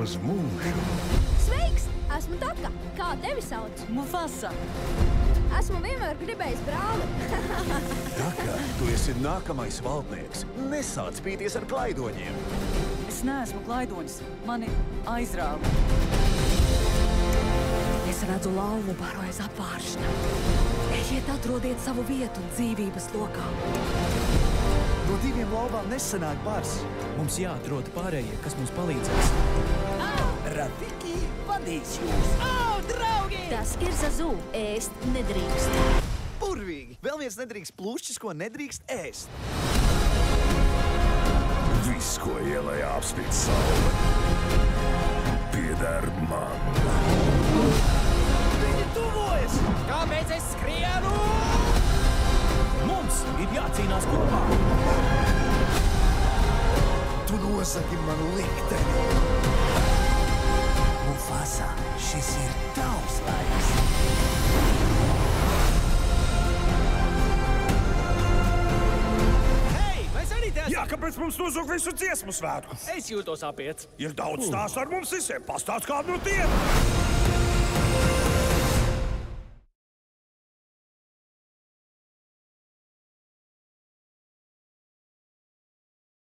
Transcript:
uz mūžu. Sveiks! Esmu Taka. Kā tevi sauc? Mufasa. Esmu vienmēr gribējis brāli. Taka, tu esi nākamais valdnieks. Nesāc pīties ar klaidoņiem. Es neesmu klaidonis. Mani aizrāva. Es redzu lauvu baru aiz apvāršana. Ejiet, atrodiet savu vietu dzīvības lokā. No 2 lauvām nesanāk bars. Mums jāatrod pārējie, kas mums palīdzēs. Rafiki vadīs jūs. Draugi! Tas ir Zazu. Ēst nedrīkst. Burvīgi! Vēl viens nedrīkst plūšķis, ko nedrīkst ēst. Viss, ko ielai apspīd saule, pieder man. Viņi tuvojas! Kāpēc es skrienu? Mums ir jācīnās kopā. Tu nosaki manu likteni. Mufasa, šis ir tavs laiks. Hei, mēs arī te esam. Jā, kāpēc mums nozog visu dziesmu svētku? Es jūtos apiets. Ir daudz stāstu ar mums visiem. Pastāst kādu no tiem!